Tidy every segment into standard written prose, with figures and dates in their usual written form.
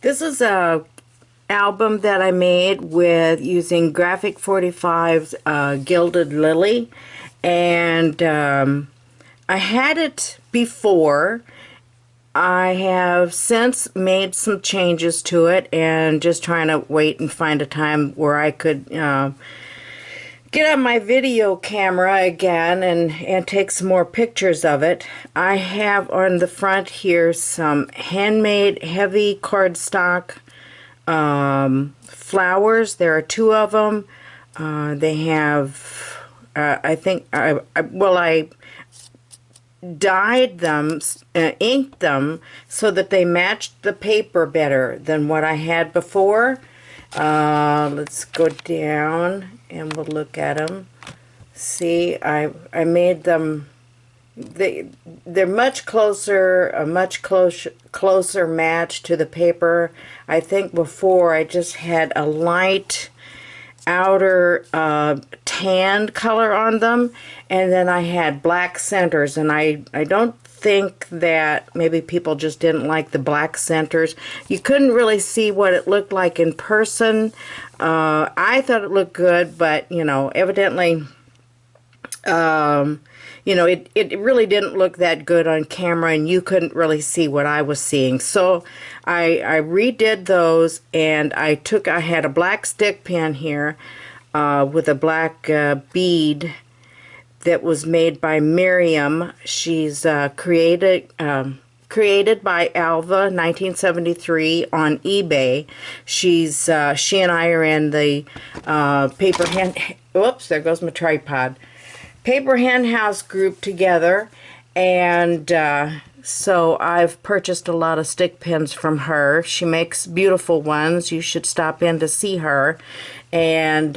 This is a album that I made with using Graphic 45's Gilded Lily, and I had it before. I have since made some changes to it and just trying to wait and find a time where I could get on my video camera again and take some more pictures of it. I have on the front here some handmade heavy cardstock flowers. There are two of them. They have, I think, I dyed them, inked them so that they matched the paper better than what I had before. Let's go down and we'll look at them. See, I made them, they're much closer, a much closer match to the paper. I think before I just had a light outer tan color on them, and then I had black centers, and I don't think that maybe people just didn't like the black centers. You couldn't really see what it looked like in person. I thought it looked good, but you know, evidently you know, it really didn't look that good on camera, and you couldn't really see what I was seeing. So I redid those, and I had a black stick pen here with a black bead that was made by Miriam. She's created by Alva, 1973, on eBay. She and I are in the paper hand. Oops, there goes my tripod. Paper Hen House group together, and so I've purchased a lot of stick pins from her. She makes beautiful ones. You should stop in to see her, and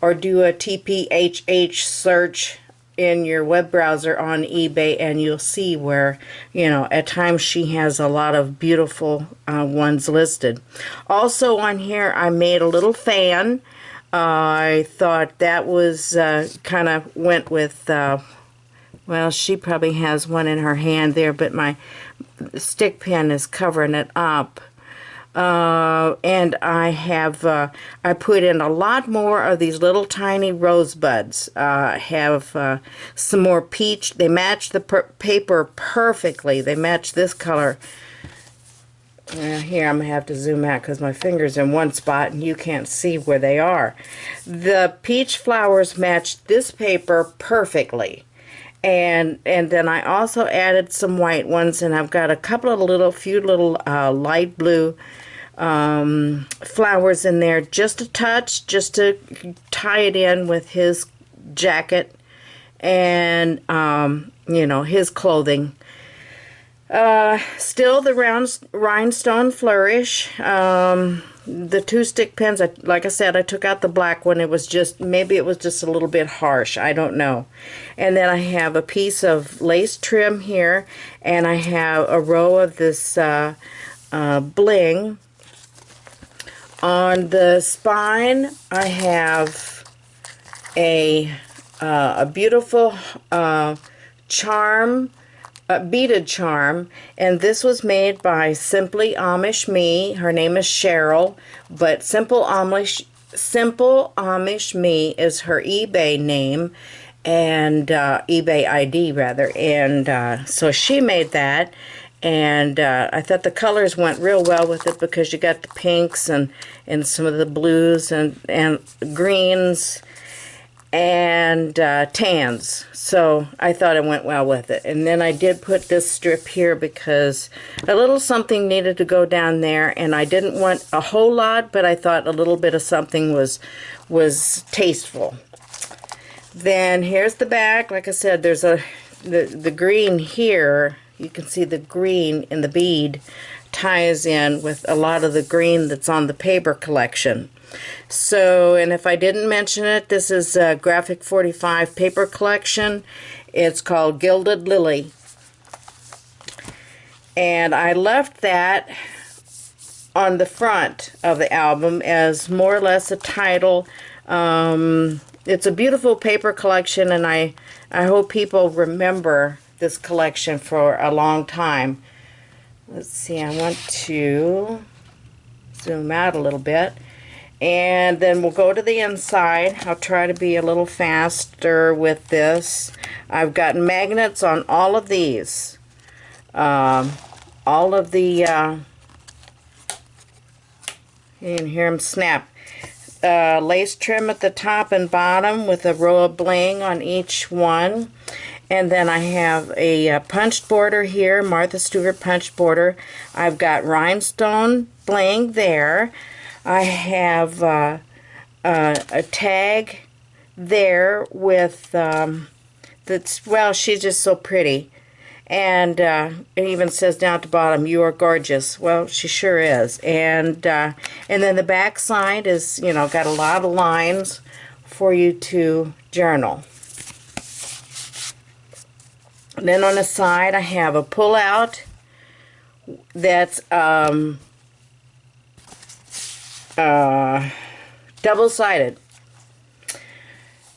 or do a TPHH search in your web browser on eBay, and you'll see where, you know, at times she has a lot of beautiful ones listed. Also on here, I made a little fan. I thought that was kind of went with, well, she probably has one in her hand there, but my stick pen is covering it up. And I have, I put in a lot more of these little tiny rosebuds. I have some more peach. They match the paper perfectly. They match this color. Here, I'm going to have to zoom out because my finger's in one spot and you can't see where they are. The peach flowers matched this paper perfectly. And then I also added some white ones, and I've got a couple of few little light blue flowers in there, just a touch, just to tie it in with his jacket and, you know, his clothing. Still the rhinestone flourish. The two stick pens, like I said, I took out the black one. It was just, maybe it was just a little bit harsh. I don't know. And then I have a piece of lace trim here, and I have a row of this bling. On the spine, I have a beautiful charm, beaded charm, and this was made by Simply Amish Me. Her name is Cheryl, but Simple Amish Me is her eBay name, and eBay ID rather, and so she made that, and I thought the colors went real well with it because you got the pinks and some of the blues and greens and tans, so I thought it went well with it. And then I did put this strip here because a little something needed to go down there, and I didn't want a whole lot, but I thought a little bit of something was tasteful. Then here's the back. Like I said, there's the green here. You can see the green in the bead ties in with a lot of the green that's on the paper collection. So, and if I didn't mention it, this is a Graphic 45 paper collection. It's called Gilded Lily. And I left that on the front of the album as more or less a title. It's a beautiful paper collection, and I hope people remember this collection for a long time. Let's see, I want to zoom out a little bit. And then we'll go to the inside. I'll try to be a little faster with this. I've got magnets on all of these. All of the, you can hear them snap. Lace trim at the top and bottom with a row of bling on each one. And then I have a punched border here, Martha Stewart punched border. I've got rhinestone bling there. I have a tag there with, that's, well, she's just so pretty. And it even says down at the bottom, "You are gorgeous." Well, she sure is. And then the back side is, you know, got a lot of lines for you to journal. And then on the side, I have a pull-out that's double-sided.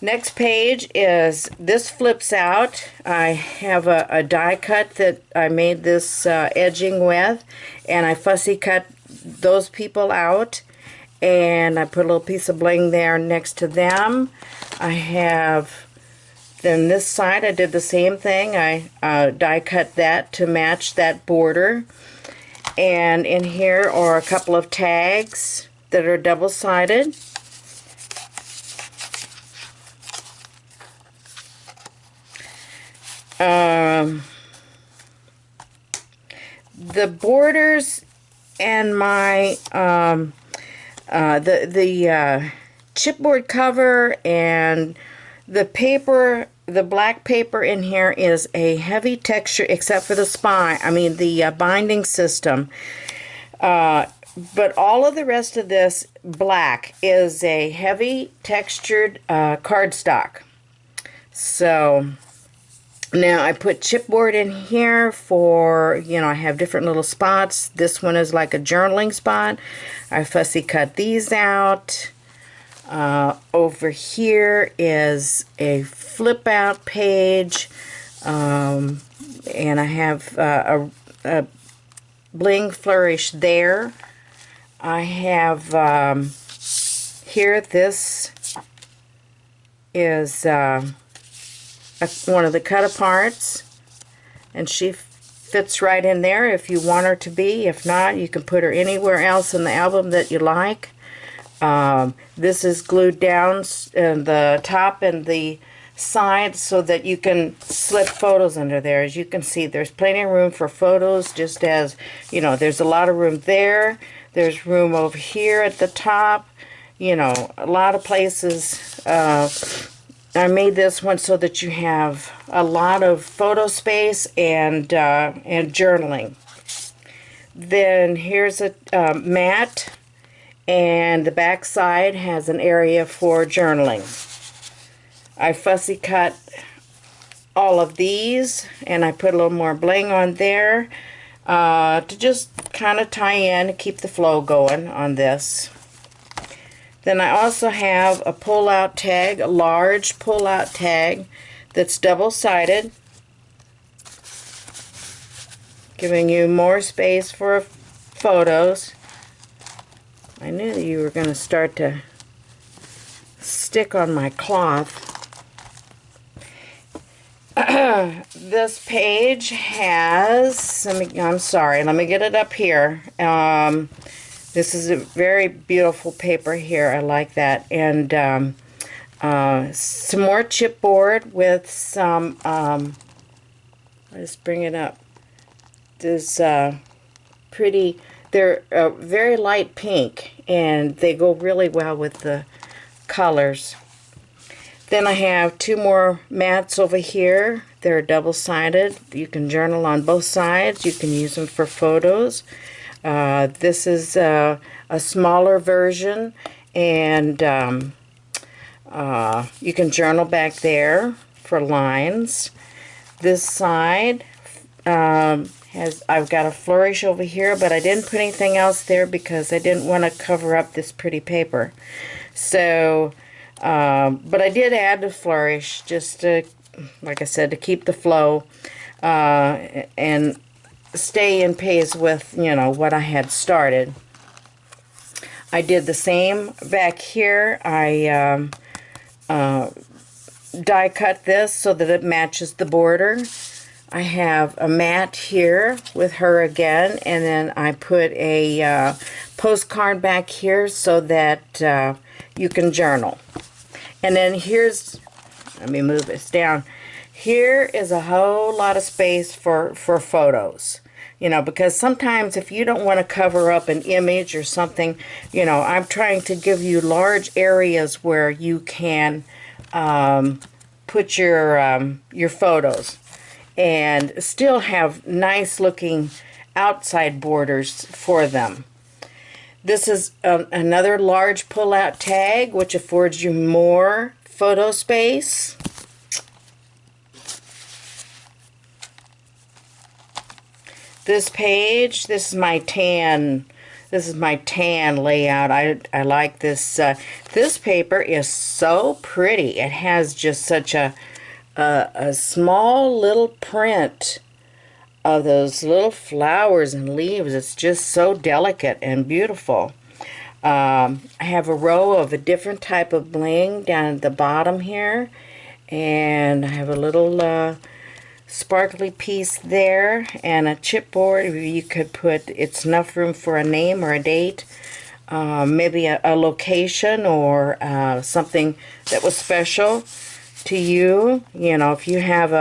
Next page is, this flips out. I have a die cut that I made this edging with, and I fussy cut those people out, and I put a little piece of bling there next to them. I have, then this side I did the same thing. I die cut that to match that border, and in here are a couple of tags that are double-sided. The borders and my the chipboard cover and the paper, the black paper in here is a heavy texture, except for the spine, I mean the binding system. But all of the rest of this black is a heavy textured cardstock. So now I put chipboard in here for, you know, I have different little spots. This one is like a journaling spot. I fussy cut these out. Over here is a flip out page. And I have a bling flourish there. I have here, this is one of the cut aparts, and she fits right in there if you want her to be. If not, you can put her anywhere else in the album that you like. This is glued down in the top and the sides so that you can slip photos under there. As you can see, there's plenty of room for photos, just as, you know, there's a lot of room there. There's room over here at the top, you know, a lot of places. I made this one so that you have a lot of photo space and journaling. Then here's a mat, and the back side has an area for journaling. I fussy cut all of these, and I put a little more bling on there to just kind of tie in, to keep the flow going on this. Then I also have a pull-out tag, a large pull-out tag that's double-sided, giving you more space for photos. I knew that you were going to start to stick on my cloth. This page has, I'm sorry, let me get it up here. This is a very beautiful paper here. I like that. And some more chipboard with some, let's bring it up. This pretty, they're very light pink, and they go really well with the colors. Then I have two more mats over here. They're double-sided. You can journal on both sides. You can use them for photos. This is a smaller version, and you can journal back there for lines. This side I've got a flourish over here, but I didn't put anything else there because I didn't want to cover up this pretty paper. So, but I did add the flourish just to, like I said, to keep the flow and stay in pace with, you know, what I had started. I did the same back here. I die cut this so that it matches the border. I have a mat here with her again, and then I put a postcard back here so that you can journal. And then here's, let me move this down. Here is a whole lot of space for photos. You know, because sometimes if you don't want to cover up an image or something, you know, I'm trying to give you large areas where you can put your photos and still have nice looking outside borders for them. This is another large pull-out tag, which affords you more photo space. This page, this is my tan layout. I like this. This paper is so pretty. It has just such a small little print of those little flowers and leaves. It's just so delicate and beautiful. I have a row of a different type of bling down at the bottom here, and I have a little sparkly piece there and a chipboard. You could put, it's enough room for a name or a date, maybe a location or something that was special to you. You know, if you have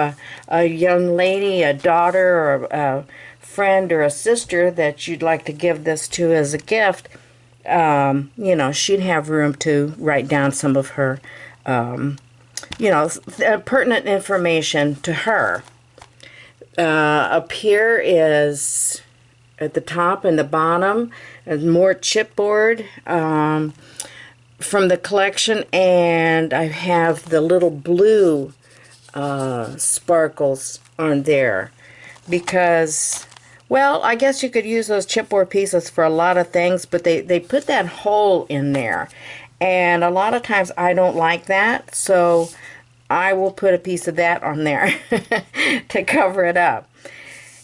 a young lady, a daughter, or a friend or a sister that you'd like to give this to as a gift, you know, she'd have room to write down some of her, you know, pertinent information to her. Up here is, at the top and the bottom, more chipboard from the collection, and I have the little blue sparkles on there because, well, I guess you could use those chipboard pieces for a lot of things, but they put that hole in there, and a lot of times I don't like that, so I will put a piece of that on there to cover it up.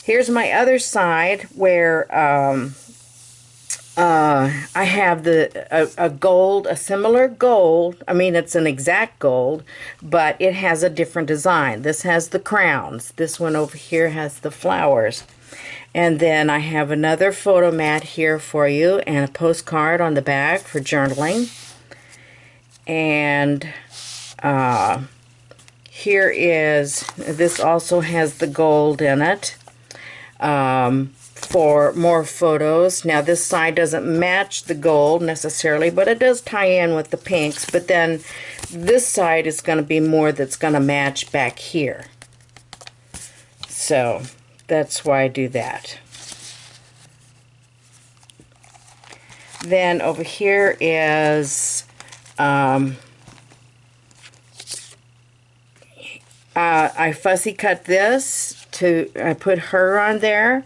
Here's my other side where I have a gold, a similar gold. I mean, it's an exact gold, but it has a different design. This has the crowns. This one over here has the flowers. And then I have another photo mat here for you and a postcard on the back for journaling. And here is, this also has the gold in it for more photos. Now this side doesn't match the gold necessarily, but it does tie in with the pinks. But then this side is going to be more that's going to match back here. So that's why I do that. Then over here is I fussy cut this to, I put her on there,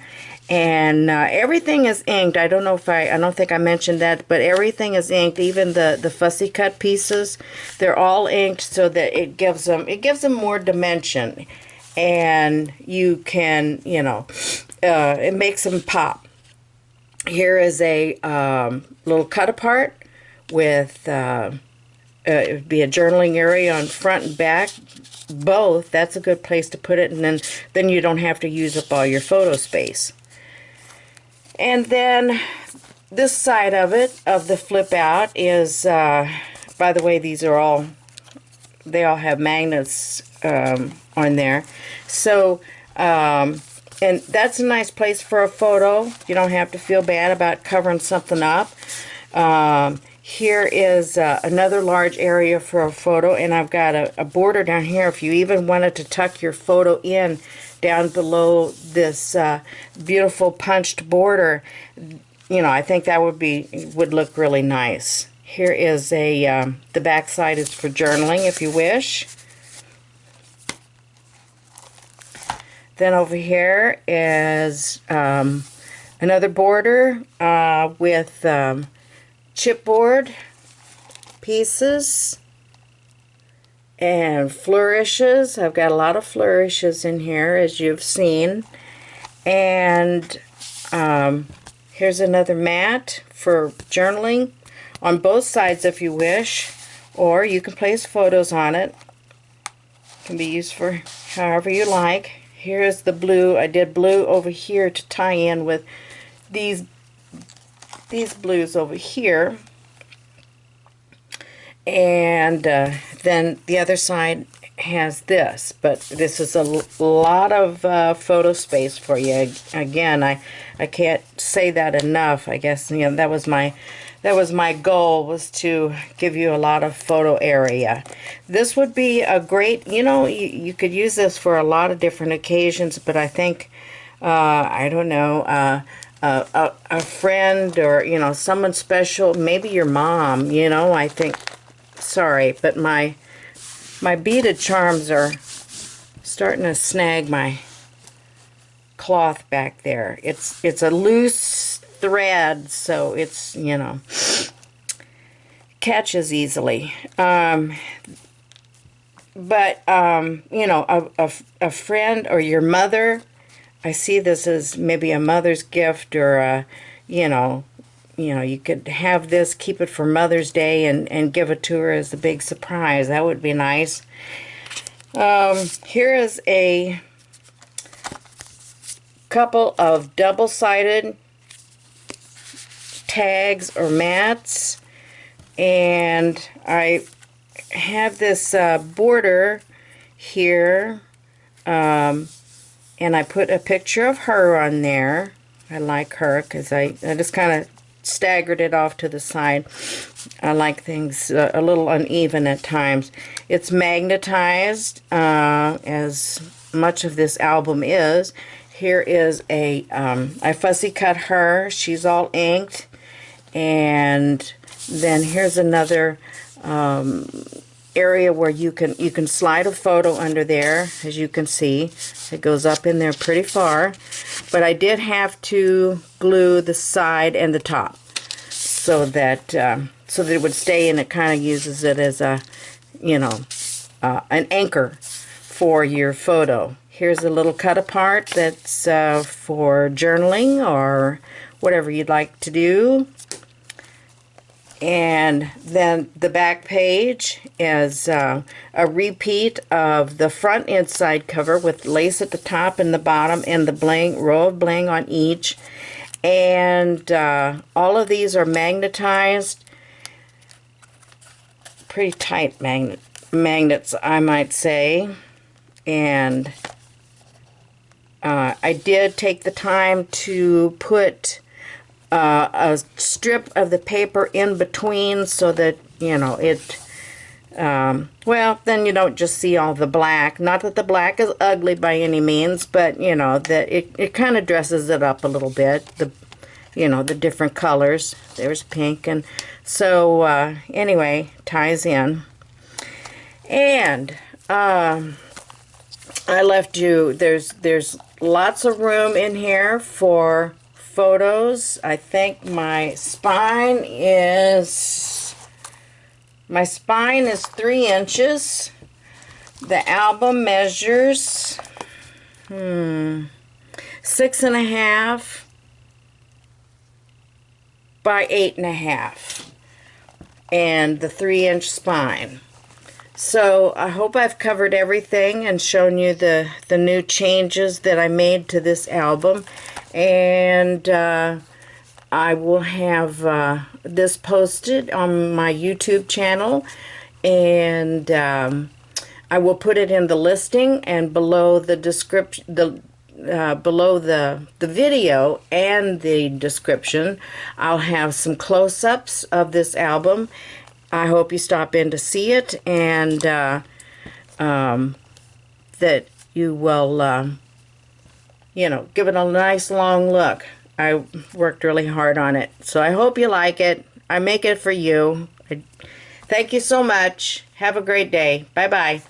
and everything is inked. I don't know if I don't think I mentioned that, but everything is inked. Even the fussy cut pieces, they're all inked so that it gives them more dimension, and you can, you know, it makes them pop. Here is a little cut apart with it would be a journaling area on front and back. Both, that's a good place to put it, and then you don't have to use up all your photo space. And then this side of it, of the flip out, is by the way, these are all, they all have magnets on there. So and that's a nice place for a photo. You don't have to feel bad about covering something up. Here is another large area for a photo, and I've got a border down here. If you even wanted to tuck your photo in down below this beautiful punched border, you know, I think that would look really nice. Here is the back side is for journaling if you wish. Then over here is another border with chipboard pieces and flourishes. I've got a lot of flourishes in here, as you've seen. And here's another mat for journaling. on both sides if you wish, or you can place photos on it. It can be used for however you like. Here's the blue. I did blue over here to tie in with these blues over here. And then the other side has this, but this is a lot of photo space for you. Again, I can't say that enough. I guess, you know, that was my goal, was to give you a lot of photo area. This would be a great, you know, you could use this for a lot of different occasions, but I think, I don't know, a friend, or, you know, someone special, maybe your mom, you know, I think, sorry, but my beaded charms are starting to snag my cloth back there. It's a loose thread, so it's, you know, catches easily. But you know, a friend or your mother, I see this as maybe a mother's gift, or you know, you could have this, keep it for Mother's Day, and give it to her as a big surprise. That would be nice. Here is a couple of double-sided tags or mats, and I have this border here, and I put a picture of her on there. I like her because I just kind of staggered it off to the side. I like things a little uneven at times. It's magnetized, as much of this album is. Here is I fussy cut her. She's all inked. And then here's another area where you can slide a photo under there. As you can see, it goes up in there pretty far, but I did have to glue the side and the top so that it would stay, and it kind of uses it as a, you know, an anchor for your photo. Here's a little cut apart that's for journaling or whatever you'd like to do. And then the back page is a repeat of the front inside cover with lace at the top and the bottom, and the bling, row of bling on each. And all of these are magnetized, pretty tight magnets, I might say. And I did take the time to put a strip of the paper in between, so that, you know, it, well, then you don't just see all the black. Not that the black is ugly by any means, but, you know, that it kind of dresses it up a little bit, you know, the different colors. There's pink, and so, anyway, ties in. And, I left you, there's lots of room in here for photos. I think my spine is 3 inches. The album measures 6.5 by 8.5, and the 3-inch spine. So I hope I've covered everything and shown you the new changes that I made to this album. And I will have this posted on my YouTube channel, and I will put it in the listing, and below the description, below the video and the description, I'll have some close-ups of this album. I hope you stop in to see it, and that you will, you know, give it a nice long look. I worked really hard on it, so I hope you like it. I make it for you. Thank you so much. Have a great day. Bye-bye.